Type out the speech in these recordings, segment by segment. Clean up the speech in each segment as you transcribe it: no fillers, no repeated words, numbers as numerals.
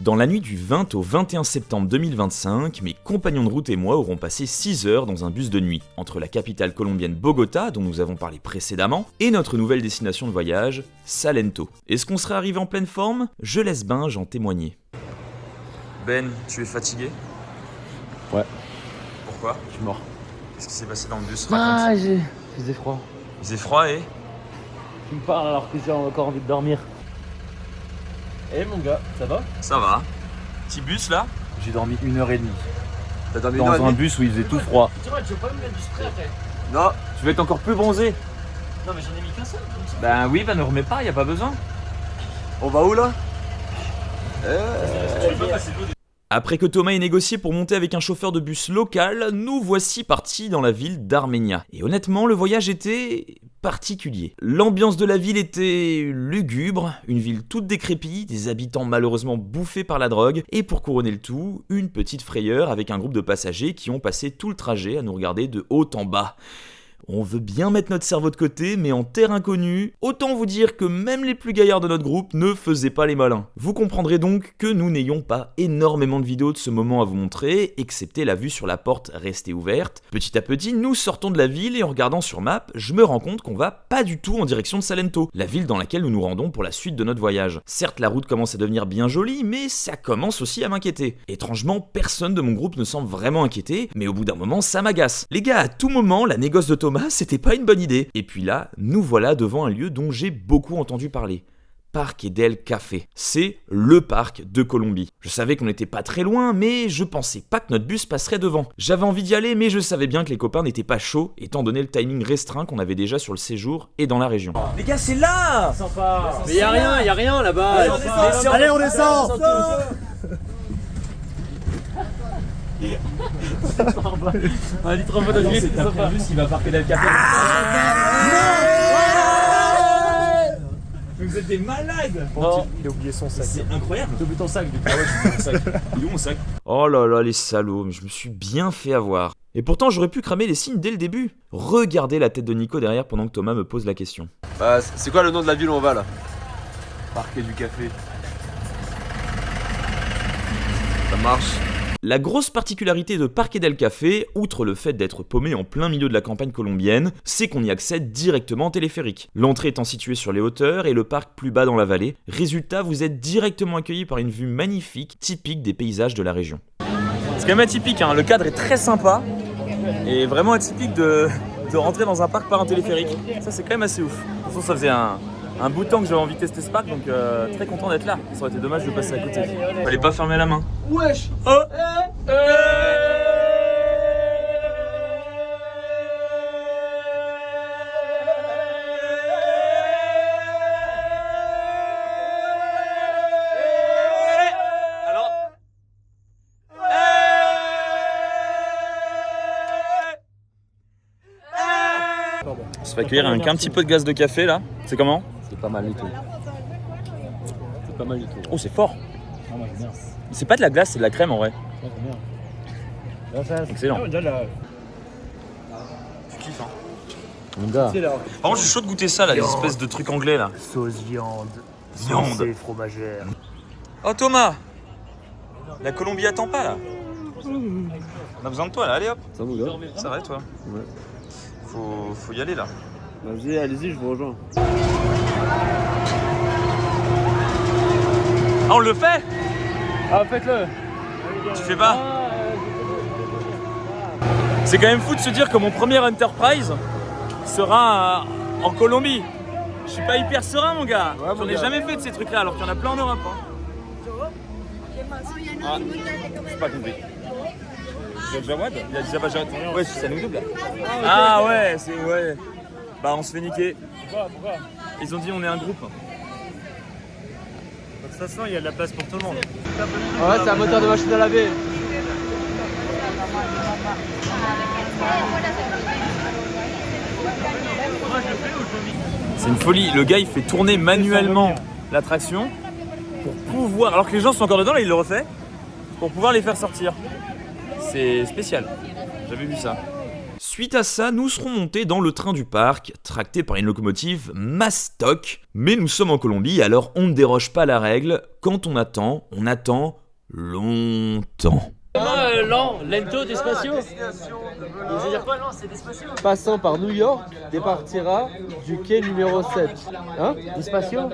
Dans la nuit du 20 au 21 septembre 2025, mes compagnons de route et moi aurons passé 6 heures dans un bus de nuit, entre la capitale colombienne Bogota, dont nous avons parlé précédemment, et notre nouvelle destination de voyage, Salento. Est-ce qu'on serait arrivé en pleine forme? Je laisse Binge en témoigner. Ben, tu es fatigué? Ouais. Pourquoi? Je suis mort. Qu'est-ce qui s'est passé dans le bus? Ah, il faisait froid. Il faisait froid et... Tu me parles alors que j'ai encore envie de dormir. Eh mon gars, ça va? Ça va. Petit bus là? J'ai dormi 1h30. T'as dormi Dans un bus où il faisait tout froid. Tu vas pas me mettre du spray après? Non. Tu vas être encore plus bronzé. Non mais j'en ai mis qu'un seul. Ben oui, ne remets pas, y a pas besoin. On va où là? Après que Thomas ait négocié pour monter avec un chauffeur de bus local, nous voici partis dans la ville d'Armenia. Et honnêtement, le voyage était particulier. L'ambiance de la ville était lugubre, une ville toute décrépite, des habitants malheureusement bouffés par la drogue, et pour couronner le tout, une petite frayeur avec un groupe de passagers qui ont passé tout le trajet à nous regarder de haut en bas. On veut bien mettre notre cerveau de côté, mais en terre inconnue, autant vous dire que même les plus gaillards de notre groupe ne faisaient pas les malins. Vous comprendrez donc que nous n'ayons pas énormément de vidéos de ce moment à vous montrer, excepté la vue sur la porte restée ouverte. Petit à petit, nous sortons de la ville et en regardant sur map, je me rends compte qu'on va pas du tout en direction de Salento, la ville dans laquelle nous nous rendons pour la suite de notre voyage. Certes, la route commence à devenir bien jolie, mais ça commence aussi à m'inquiéter. Étrangement, personne de mon groupe ne semble vraiment inquiété, mais au bout d'un moment, ça m'agace. Les gars, à tout moment, la négoce de Thomas, c'était pas une bonne idée. Et puis là, nous voilà devant un lieu dont j'ai beaucoup entendu parler. Parque del Café. C'est le parc de Colombie. Je savais qu'on n'était pas très loin, mais je pensais pas que notre bus passerait devant. J'avais envie d'y aller, mais je savais bien que les copains n'étaient pas chauds, étant donné le timing restreint qu'on avait déjà sur le séjour et dans la région. Les gars, c'est là! Sympa. Mais y'a rien là-bas! Allez, on descend. Un litre en mode de c'est sympa. Bus, il va parquer del café. Vous êtes des malades! Il a oublié son sac. C'est incroyable! T'as oublié ton sac du coup. Ah ouais, j'ai oublié mon sac. Il est où mon sac? Oh là là, les salauds, mais je me suis bien fait avoir. Et pourtant, j'aurais pu cramer les signes dès le début. Regardez la tête de Nico derrière pendant que Thomas me pose la question. Bah, c'est quoi le nom de la ville où on va là? Parquet du café. Ça marche. La grosse particularité de Parque del Café, outre le fait d'être paumé en plein milieu de la campagne colombienne, c'est qu'on y accède directement en téléphérique. L'entrée étant située sur les hauteurs et le parc plus bas dans la vallée. Résultat, vous êtes directement accueilli par une vue magnifique, typique des paysages de la région. C'est quand même atypique, hein. Le cadre est très sympa et vraiment atypique de rentrer dans un parc par un téléphérique. Ça, c'est quand même assez ouf. De toute façon, ça faisait un bout de temps que j'avais envie de tester ce parc, donc très content d'être là. Ça aurait été dommage de passer à côté. Fallait pas fermer la main. Wesh. Oh. On se fait accueillir avec un petit peu de glace de café là. C'est comment? C'est pas mal du tout. C'est pas mal du tout. Oh, c'est fort. Ah, moi j'aime bien. C'est pas de la glace, c'est de la crème en vrai. Moi j'aime bien. Excellent. Tu kiffes, hein. Mon gars. Par contre, je suis chaud de goûter ça là, les espèces de trucs anglais là. Sauce viande. Viande. Saucée fromagère. Oh Thomas! La Colombie attend pas là. On a besoin de toi là, allez hop. Ça vous gars? Ça va et toi? Ouais. Faut y aller là. Vas-y, allez-y, je vous rejoins. Ah, on le fait? Ah, faites-le. Tu fais pas? C'est quand même fou de se dire que mon premier Enterprise sera en Colombie. Je suis pas hyper serein mon gars. Ouais, J'en ai jamais fait de ces trucs là alors qu'il y en a plein en Europe. Hein. Ah, j'ai pas compris. Jawad? Il a dit Jawad. Ouais, c'est nous double là. Ah ouais, c'est ouais. Bah on se fait niquer. Pourquoi? Ils ont dit on est un groupe. De toute façon, il y a de la place pour tout le monde. Ouais, c'est un moteur de machine à laver. C'est une folie. Le gars il fait tourner manuellement l'attraction pour pouvoir, alors que les gens sont encore dedans, là il le refait pour pouvoir les faire sortir. C'est spécial. J'avais vu ça. Suite à ça, nous serons montés dans le train du parc, tracté par une locomotive Mastoc. Mais nous sommes en Colombie, alors on ne déroge pas à la règle. Quand on attend longtemps. Lent, lento, despacio. Ça veut dire quoi, lent, c'est despacio. Passant par New York, départira du quai numéro 7. Hein? Despacio?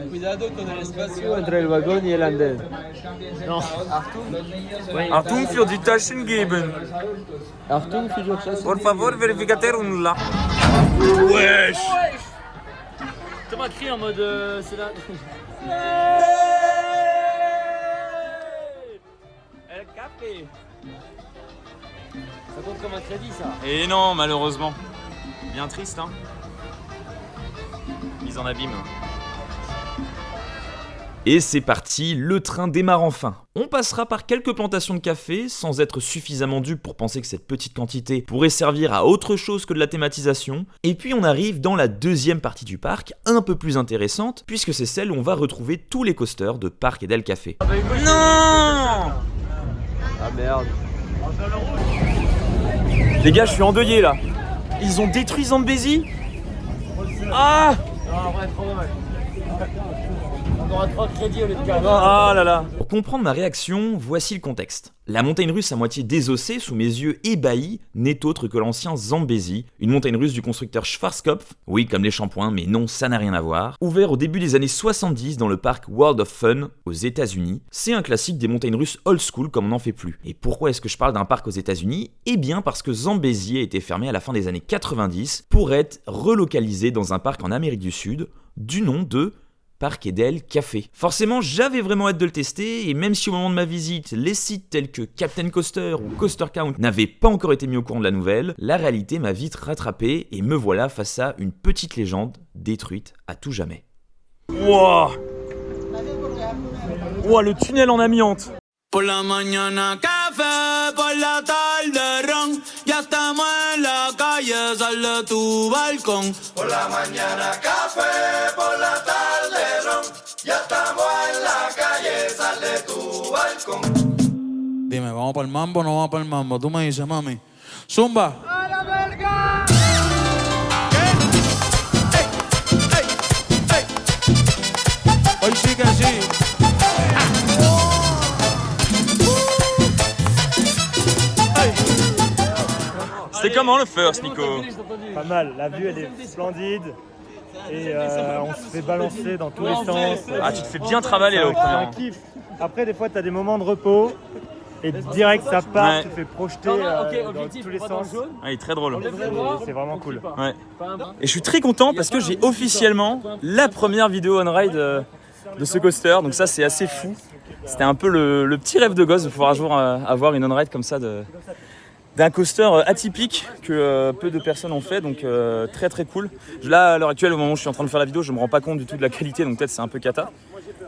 Cuidado con el espacio entre el vagón y el andén. Non. Achtung für die Taschen geben. Achtung, für die Taschen. Por favor, verificateur là. Wesh. Thomas crie en mode. C'est là. El café. Ça compte comme un crédit, ça. Et non, malheureusement. Bien triste, hein. Mise en abîme. Et c'est parti, le train démarre enfin. On passera par quelques plantations de café, sans être suffisamment dupe pour penser que cette petite quantité pourrait servir à autre chose que de la thématisation. Et puis on arrive dans la deuxième partie du parc, un peu plus intéressante, puisque c'est celle où on va retrouver tous les coasters de Parc et Del Café. Non. Ah merde. Les gars, je suis endeuillé là. Ils ont détruit Zambezi. Ah. Non, en vrai, trop dommage. On aura 3 crédits au lieu de 4. Ah là là. Pour comprendre ma réaction, voici le contexte. La montagne russe à moitié désossée, sous mes yeux ébahis, n'est autre que l'ancien Zambezi, une montagne russe du constructeur Schwarzkopf, oui comme les shampoings, mais non, ça n'a rien à voir, ouvert au début des années 70 dans le parc World of Fun aux États-Unis. C'est un classique des montagnes russes old school comme on n'en fait plus. Et pourquoi est-ce que je parle d'un parc aux États-Unis? Eh bien parce que Zambezi a été fermé à la fin des années 90 pour être relocalisé dans un parc en Amérique du Sud, du nom de Parc et Del Café. Forcément, j'avais vraiment hâte de le tester, et même si au moment de ma visite, les sites tels que Captain Coaster ou Coaster Count n'avaient pas encore été mis au courant de la nouvelle, la réalité m'a vite rattrapé, et me voilà face à une petite légende détruite à tout jamais. Wouah. Ouah, le tunnel en amiante. Por la mañana café, por la tarde ron, ya estamos en la calle, sal de tu balcón. Por la mañana café, por la tarde ron, ya estamos en la calle, sal de tu balcón. Dime, ¿vamos para el mambo o no vamos para el mambo? Tú me dices, mami. Zumba. ¡A la verga! Hoy sí que sí. C'était comment le first, Nico? Pas mal, la vue elle est splendide et on se fait balancer dans tous les sens. Ah, tu te fais bien travailler là au C'est un premier. kiff. Après des fois tu as des moments de repos et direct ça part, Ouais. tu te fais projeter Ok, dans objectif, tous les pas dans le sens. jaune. Ah, il est très drôle. C'est vraiment cool. Ouais. Et je suis très content parce que j'ai officiellement la première vidéo on-ride de ce coaster. Donc ça, c'est assez fou. C'était un peu le petit rêve de gosse de pouvoir un jour avoir une on-ride comme ça d'un coaster atypique que peu de personnes ont fait, donc très très cool. Là, à l'heure actuelle, au moment où je suis en train de faire la vidéo, je me rends pas compte du tout de la qualité, donc peut-être c'est un peu cata.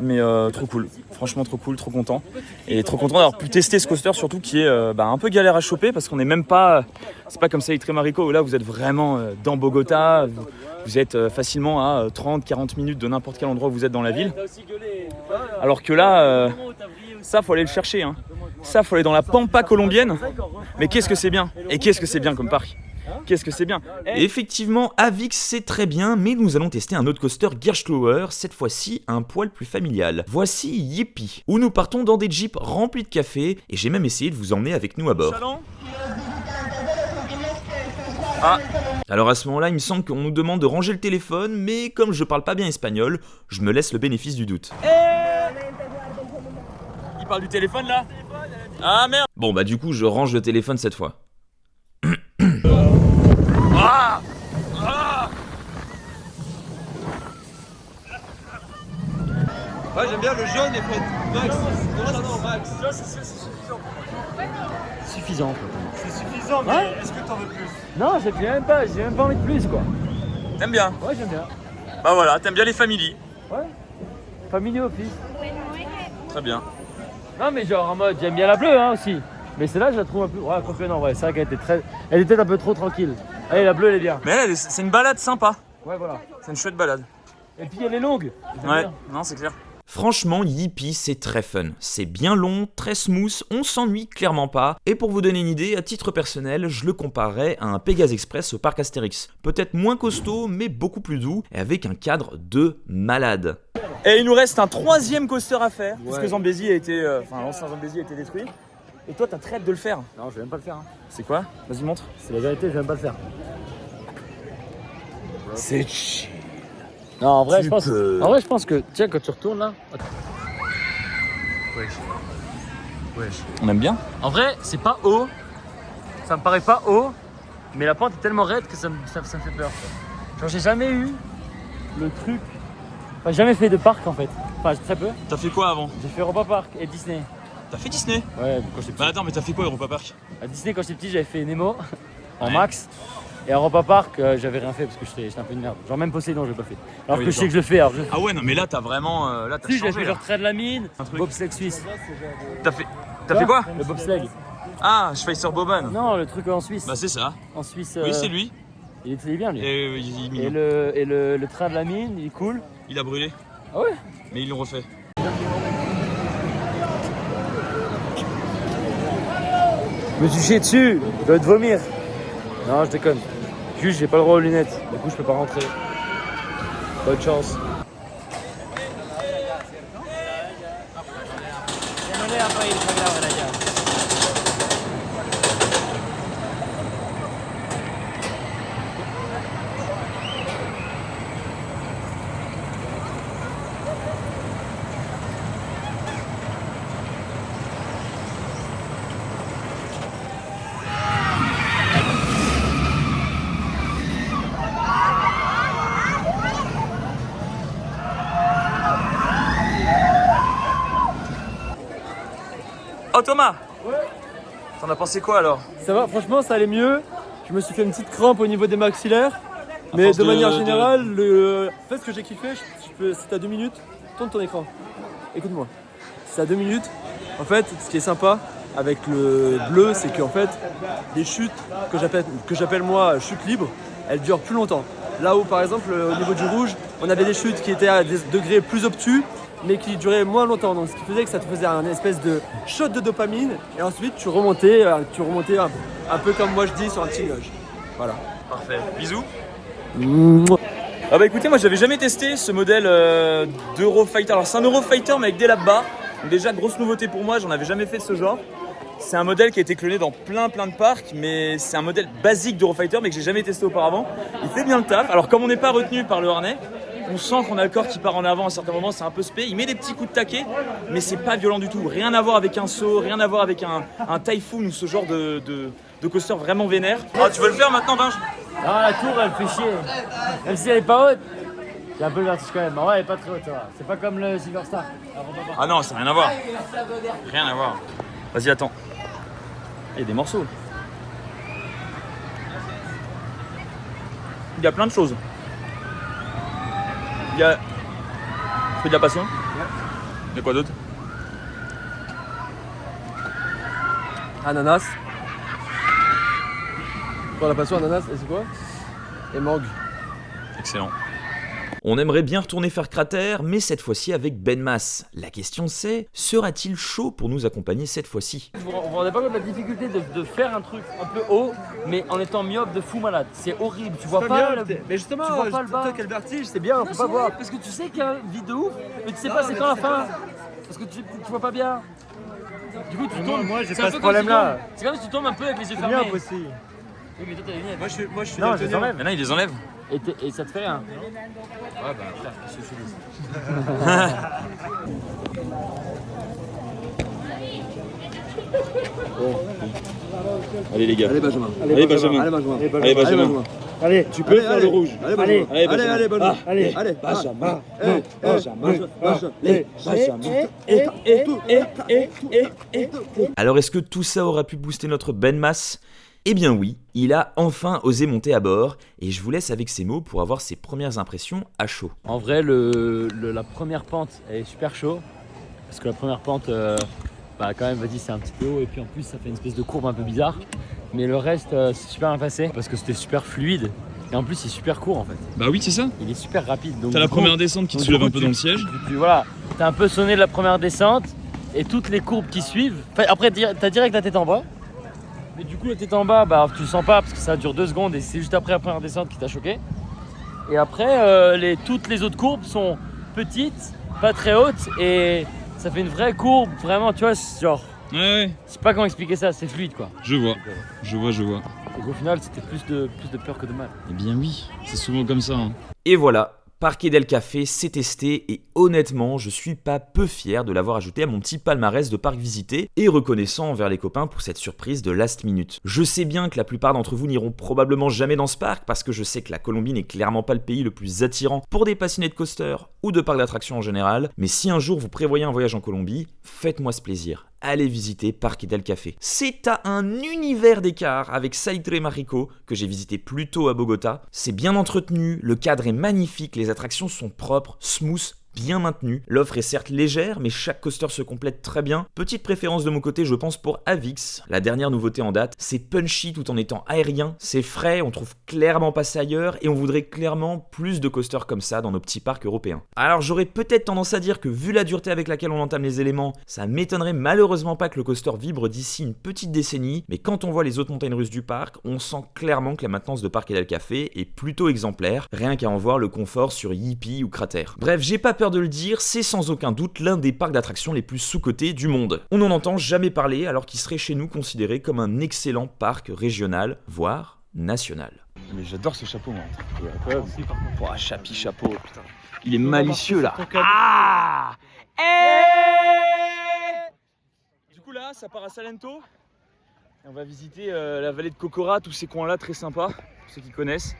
Mais trop cool, franchement trop cool, trop content. Et trop content d'avoir pu tester ce coaster, surtout qui est un peu galère à choper parce qu'on n'est même pas, c'est pas comme ça avec Marico où là vous êtes vraiment dans Bogota, vous êtes facilement à 30-40 minutes de n'importe quel endroit où vous êtes dans la ville. Alors que là, ça faut aller le chercher, hein. Ça faut aller dans la pampa colombienne. Mais qu'est-ce que c'est bien. Et qu'est-ce que c'est bien comme parc. Qu'est-ce que c'est bien. Et effectivement, Avix c'est très bien, mais nous allons tester un autre coaster Gerschlauer, cette fois-ci un poil plus familial. Voici Yippie, où nous partons dans des jeeps remplis de café, et j'ai même essayé de vous emmener avec nous à bord. Ah. Alors à ce moment-là, il me semble qu'on nous demande de ranger le téléphone, mais comme je parle pas bien espagnol, je me laisse le bénéfice du doute. Il parle du téléphone là. Ah merde. Bon bah du coup, je range le téléphone cette fois. Ah. Ah. Ouais, j'aime bien le jaune et faut être max. Non, max. Suffisant. C'est suffisant, mais Ouais. est-ce que t'en veux plus? Non, j'ai même pas envie de plus, quoi. T'aimes bien. Ouais, j'aime bien. Bah voilà, t'aimes bien les familles. Ouais. Family office. Très bien. Non, mais genre en mode, j'aime bien la bleue, hein, aussi. Mais celle-là, je la trouve un peu. Ouais, complètement, ouais. C'est vrai qu'elle était très. Elle était un peu trop tranquille. Allez, la bleue, elle est bien. Mais elle, c'est une balade sympa. Ouais, voilà. C'est une chouette balade. Et puis, elle est longue. J'aime Ouais, bien. non, c'est clair. Franchement, Yippee, c'est très fun. C'est bien long, très smooth, on s'ennuie clairement pas. Et pour vous donner une idée, à titre personnel, je le comparerais à un Pégase Express au parc Astérix. Peut-être moins costaud, mais beaucoup plus doux, et avec un cadre de malade. Et il nous reste un 3e coaster à faire, puisque Zambézy a été, l'ancien Zambézy a été détruit. Et toi, t'as très hâte de le faire. Non, je vais même pas le faire. Hein. C'est quoi? Vas-y, montre. C'est la vérité, je vais même pas le faire. C'est chill. Non, en vrai, je pense que, tiens, quand tu retournes là. On aime bien. En vrai, c'est pas haut. Ça me paraît pas haut. Mais la pente est tellement raide que ça me fait peur. Genre, j'ai jamais eu le truc. Enfin, j'ai jamais fait de parc en fait. Enfin, très peu. T'as fait quoi avant? J'ai fait Europa Park et Disney. T'as fait Disney? Ouais, quand j'étais petit. Bah attends, mais t'as fait quoi Europa Park? À Disney, quand j'étais petit, j'avais fait Nemo en max. Et à Europa Park, j'avais rien fait parce que j'étais un peu une merde. Genre, même Poséidon, j'ai pas fait. Alors que je sais que je le fais. Alors Ah ouais, non, mais là, t'as vraiment. Là, t'as si, changé. j'ai fait genre trait de la mine, Un truc. bobsleigh suisse. T'as fait quoi? Le bobsleigh. Ah, Schweizer Boban. Non, le truc en Suisse. Bah c'est ça. En Suisse. Oui, c'est lui. Il est bien lui. Et Et le train de la mine, il est cool. il a brûlé. Ah ouais? Mais ils l'ont refait. Je me suis chié dessus, je dois te vomir. Non, je déconne. Juste, j'ai pas le droit aux lunettes. Du coup, je peux pas rentrer. Bonne chance. Oh Thomas! Ouais. T'en as pensé quoi alors? Ça va, franchement, ça allait mieux. Je me suis fait une petite crampe au niveau des maxillaires. Mais force de manière de- générale, en fait, ce que j'ai kiffé, si t'as 2 minutes, tourne ton écran. Écoute-moi. Si t'as 2 minutes, en fait, ce qui est sympa avec le bleu, c'est qu'en fait, les chutes que j'appelle moi chutes libres, elles durent plus longtemps. Là où, par exemple, au niveau du rouge, on avait des chutes qui étaient à des degrés plus obtus, mais qui duraient moins longtemps. Donc, ce qui faisait que ça te faisait un espèce de shot de dopamine, et ensuite tu remontais un peu comme moi je dis sur un petit nuage. Voilà. Parfait. Bisous. Ah bah écoutez, moi j'avais jamais testé ce modèle d'Eurofighter. Alors c'est un Eurofighter mais avec des lap-bars. Donc déjà grosse nouveauté pour moi, j'en avais jamais fait de ce genre. C'est un modèle qui a été cloné dans plein de parcs, mais c'est un modèle basique d'Eurofighter mais que j'ai jamais testé auparavant. Il fait bien le taf. Alors comme on n'est pas retenu par le harnais, on sent qu'on a le corps qui part en avant à certains moments, c'est un peu spé. Il met des petits coups de taquet, mais c'est pas violent du tout. Rien à voir avec un saut, rien à voir avec un Typhoon ou ce genre de coaster vraiment vénère. Ah, tu veux le faire maintenant, Binge? Non, la tour, elle fait chier. Même si elle est pas haute, j'ai un peu le vertige quand même. En vrai, elle est pas très haute, ça va. C'est pas comme le Silver Star. Ah non, ça n'a rien à voir. Rien à voir. Vas-y, attends. Il y a des morceaux. Il y a plein de choses. Il y a... Fruit de la passion. Il y a quoi d'autre? Ananas. Pour la passion, ananas, et c'est quoi? Et mangue. Excellent. On aimerait bien retourner faire cratère, mais cette fois-ci avec Ben Mass. La question c'est, sera-t-il chaud pour nous accompagner cette fois-ci? Vous vous rendez pas compte de la difficulté de faire un truc un peu haut, mais en étant myope de fou malade. C'est horrible, tu vois pas le... Mais justement, tu vois pas le bas. toi, quel vertige, c'est bien, faut Non, pas voir. parce que tu sais qu'il y a une vie de ouf, mais tu sais pas c'est quand la fin. Parce que tu vois pas bien. Du coup, tu tombes. moi, j'ai c'est pas un ce peu comme si problème-là. C'est comme si tu tombes un peu avec les yeux C'est fermés. bien aussi. Oui, mais toi t'as les lunettes. Moi, je suis Non, je les daltonien. enlève. Maintenant, il les enlève. Et ça te fait rien. Ouais, bah, frère, qu'est-ce que je dis? Allez, les gars. Allez, Benjamin. Allez, Benjamin. Allez, Benjamin. Allez, Benjamin. Allez, Tu peux faire le rouge. Allez, Benjamin. Allez, Allez, allez, Benjamin. allez. Allez, Benjamin. Alors est-ce que tout ça aura pu booster notre Ben Mass? Eh bien oui, il a enfin osé monter à bord, et je vous laisse avec ces mots pour avoir ses premières impressions à chaud. En vrai, la première pente, elle est super chaud. Parce que la première pente, bah quand même, vas-y, c'est un petit peu haut. Et puis en plus, ça fait une espèce de courbe un peu bizarre. Mais le reste, c'est super bien passé. Parce que c'était super fluide. Et en plus, il est super court en fait. Bah oui, c'est ça. Il est super rapide. Donc, T'as la du coup, première descente qui te soulève un peu dans le siège. Voilà, t'as un peu sonné de la première descente et toutes les courbes qui suivent. Enfin, après, t'as direct la tête en bas. Mais du coup, la tête en bas, bah, tu le sens pas parce que ça dure 2 secondes et c'est juste après la première descente qui t'a choqué. Et après, toutes les autres courbes sont petites, pas très hautes et ça fait une vraie courbe. Vraiment, tu vois, genre, Ouais, je sais pas comment expliquer ça, c'est fluide quoi. je vois. Je vois. Donc au final, c'était plus de peur que de mal. Eh bien oui, c'est souvent comme ça. Hein. Et voilà, Parque del Café, c'est testé et honnêtement, je suis pas peu fier de l'avoir ajouté à mon petit palmarès de parcs visités et reconnaissant envers les copains pour cette surprise de last minute. Je sais bien que la plupart d'entre vous n'iront probablement jamais dans ce parc parce que je sais que la Colombie n'est clairement pas le pays le plus attirant pour des passionnés de coaster ou de parcs d'attractions en général, mais si un jour vous prévoyez un voyage en Colombie, faites-moi ce plaisir. Allez visiter Parque del Café. C'est à un univers d'écart avec Salitre Mágico que j'ai visité plus tôt à Bogota. C'est bien entretenu, le cadre est magnifique, les attractions sont propres, smooth, bien maintenues. L'offre est certes légère, mais chaque coaster se complète très bien. Petite préférence de mon côté, je pense pour Avix. La dernière nouveauté en date, c'est punchy tout en étant aérien, c'est frais, on trouve clairement pas ça ailleurs et on voudrait clairement plus de coasters comme ça dans nos petits parcs européens. Alors j'aurais peut-être tendance à dire que vu la dureté avec laquelle on entame les éléments, ça m'étonnerait malheureusement pas que le coaster vibre d'ici une petite décennie, mais quand on voit les autres montagnes russes du parc, on sent clairement que la maintenance de Parque del Café est plutôt exemplaire, rien qu'à en voir le confort sur Yippee ou Crater. Bref, j'ai pas peur de le dire, c'est sans aucun doute l'un des parcs d'attractions les plus sous-cotés du monde. On n'en entend jamais parler alors qu'il serait chez nous considéré comme un excellent parc régional, voire national. Mais j'adore ce chapeau, moi. Ouah, chapeau, putain. Il est malicieux là. Ah. Du coup là, ça part à Salento. Et on va visiter la vallée de Cocora, tous ces coins là très sympas, pour ceux qui connaissent.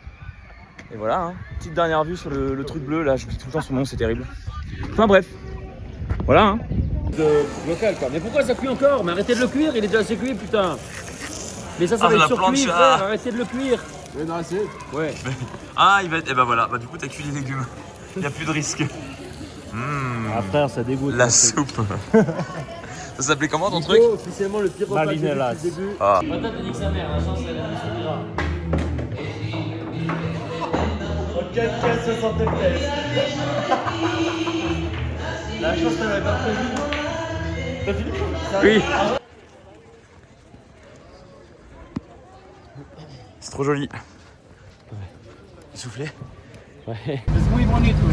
Et voilà, hein. Petite dernière vue sur le truc bleu là, j'oublie tout le temps son nom, c'est terrible. Enfin bref, voilà. Hein. Local quoi. Mais pourquoi ça cuit encore? Mais arrêtez de le cuire, il est déjà assez cuit putain. Mais ça Ah, va la être surcuit plancha. frère, arrêtez de le cuire. Oui, dans l'assiette. Ouais. Ah, il va être. Et bah voilà, bah du coup t'as cuit les légumes. Il n'y a plus de risque. Ah frère, ça dégoûte. La soupe. Ça s'appelait comment ton truc? Officiellement le pire repas que j'ai vu Marinellas. depuis le début. Ah. Patate te dit que sa mère, la chance elle a mis gras. La chance, elle avait pas prévu. T'as fini? Oui. C'est trop joli. Soufflé.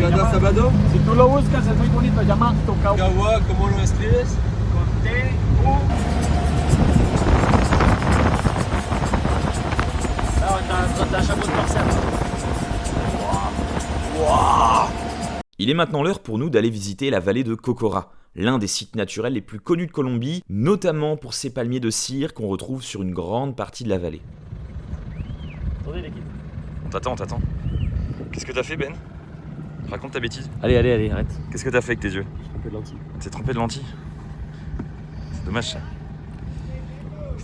Cada sábado. Si tú lo buscas es muy bonito, llama Tocao. Kawa, ¿cómo lo escribes? T'as un chapeau de corsaire. Il est maintenant l'heure pour nous d'aller visiter la vallée de Cocora, l'un des sites naturels les plus connus de Colombie, notamment pour ses palmiers de cire qu'on retrouve sur une grande partie de la vallée. Attendez l'équipe. On t'attend. Qu'est-ce que t'as fait, Ben? Raconte ta bêtise. Allez, arrête. Qu'est-ce que t'as fait avec tes yeux? Trompé de lentilles. T'es trompé de lentilles? C'est dommage ça.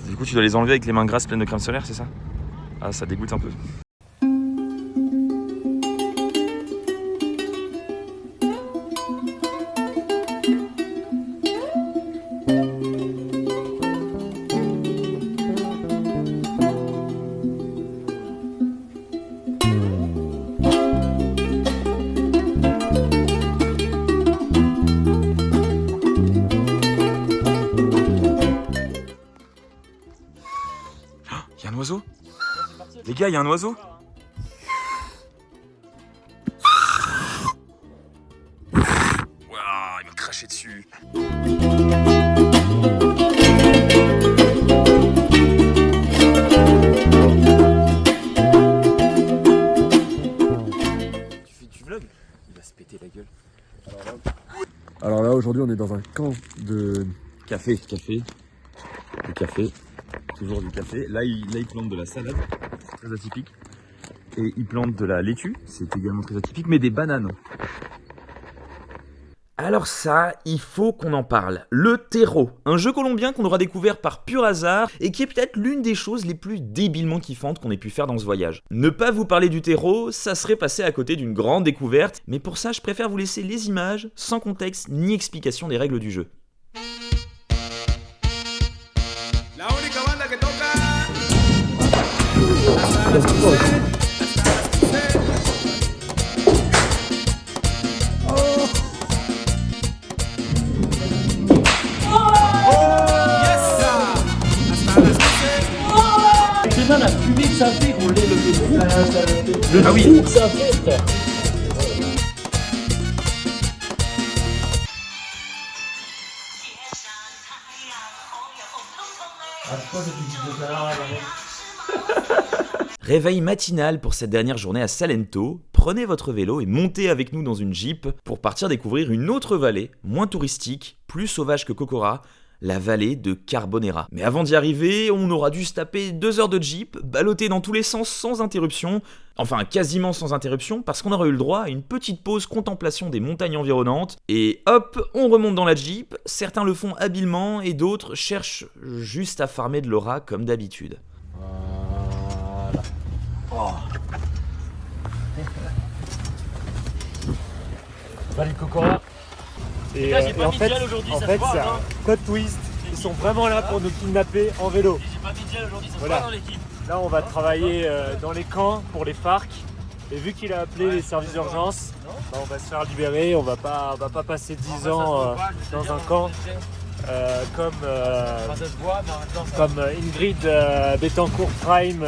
Du coup, tu dois les enlever avec les mains grasses pleines de crème solaire, c'est ça? Ah, ça dégoûte un peu. Y'a un oiseau? Les gars, y'a un oiseau? Waouh, il m'a craché dessus. Tu vlogs? Il va se péter la gueule. Alors là, aujourd'hui, on est dans un camp de Café. Du café. Toujours du café. Là, il plante de la salade. C'est très atypique. Et il plante de la laitue. C'est également très atypique. Mais des bananes. Alors ça, il faut qu'on en parle. Le terreau, un jeu colombien qu'on aura découvert par pur hasard et qui est peut-être l'une des choses les plus débilement kiffantes qu'on ait pu faire dans ce voyage. Ne pas vous parler du terreau, ça serait passer à côté d'une grande découverte, mais pour ça je préfère vous laisser les images, sans contexte ni explication des règles du jeu. La única banda que toca. tellement la fumée que ça fait qu'on lève le trou. Le Ah oui. trou que ça fait, frère. Réveil matinal pour cette dernière journée à Salento, prenez votre vélo et montez avec nous dans une Jeep pour partir découvrir une autre vallée, moins touristique, plus sauvage que Kokora, la vallée de Carbonera. Mais avant d'y arriver, on aura dû se taper 2 heures de Jeep, balloter dans tous les sens sans interruption, enfin quasiment sans interruption, parce qu'on aurait eu le droit à une petite pause contemplation des montagnes environnantes, et hop, on remonte dans la Jeep, certains le font habilement et d'autres cherchent juste à farmer de l'aura comme d'habitude. Vallée de Kokora. Et, Là, j'ai pas en mis de fait, gel aujourd'hui, en ça fait se voit, c'est hein. un code twist. Ils sont vraiment là pour nous kidnapper en vélo. J'ai pas mis de gel aujourd'hui, ça se Voilà. voit dans l'équipe. Là, on va travailler dans les camps pour les FARC. Et vu qu'il a appelé les services d'urgence, bah, on va se faire libérer. On va pas passer 10 ans dans un camp comme Ingrid Betancourt Prime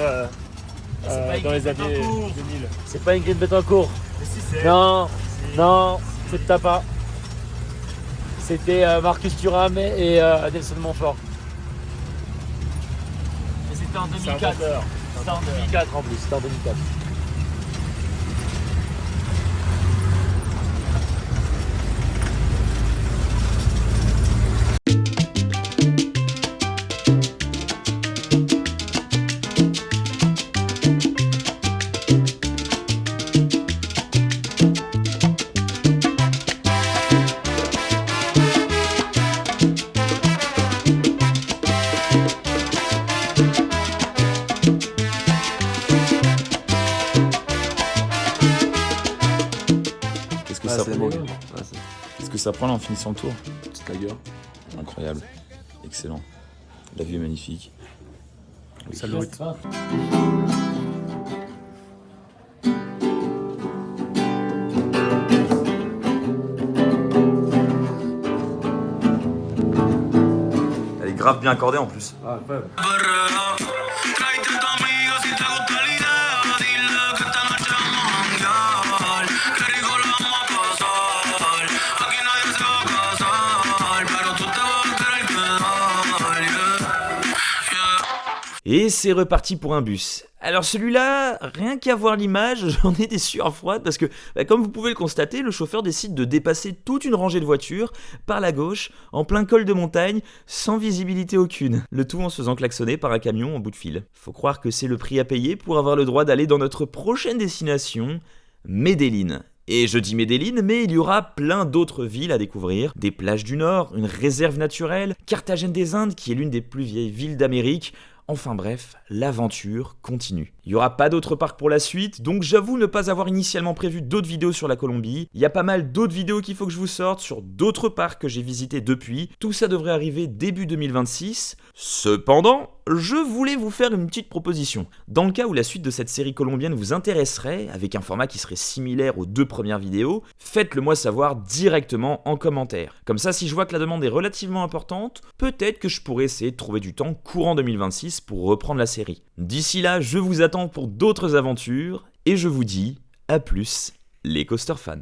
dans les années 2000. C'est pas Ingrid Betancourt. Mais si, c'est Non, non, c'est de ta part. C'était Marcus Thuram et Nelson Montfort. Et c'était en 2004. C'était en 2004 en plus, c'était en 2004. Qu'est-ce que ça prend Qu'est-ce que ça prend là en finissant le tour? Petite lagueur. Incroyable, excellent. La vue est magnifique. Salut. Elle est grave bien accordée en plus. Ah, incroyable. Tráete a tu amiga si te gusta la idea. Dile que esta noche vamos a janguear. Qué rico lo vamos a pasar. Aquí nadie se va a casar, pero tú te vas a querer quedar, yeah, yeah. Et c'est reparti pour un bus. Alors celui-là, rien qu'à voir l'image, j'en ai des sueurs froides parce que, comme vous pouvez le constater, le chauffeur décide de dépasser toute une rangée de voitures par la gauche, en plein col de montagne, sans visibilité aucune. Le tout en se faisant klaxonner par un camion en bout de fil. Faut croire que c'est le prix à payer pour avoir le droit d'aller dans notre prochaine destination, Medellín. Et je dis Medellín, mais il y aura plein d'autres villes à découvrir. Des plages du Nord, une réserve naturelle, Carthagène des Indes qui est l'une des plus vieilles villes d'Amérique. Enfin bref, l'aventure continue. Il n'y aura pas d'autres parcs pour la suite, donc j'avoue ne pas avoir initialement prévu d'autres vidéos sur la Colombie. Il y a pas mal d'autres vidéos qu'il faut que je vous sorte sur d'autres parcs que j'ai visités depuis. Tout ça devrait arriver début 2026. Cependant, je voulais vous faire une petite proposition. Dans le cas où la suite de cette série colombienne vous intéresserait, avec un format qui serait similaire aux 2 premières vidéos, faites-le moi savoir directement en commentaire. Comme ça, si je vois que la demande est relativement importante, peut-être que je pourrais essayer de trouver du temps courant 2026 pour reprendre la série. D'ici là, je vous attends pour d'autres aventures, et je vous dis à plus, les coaster fans.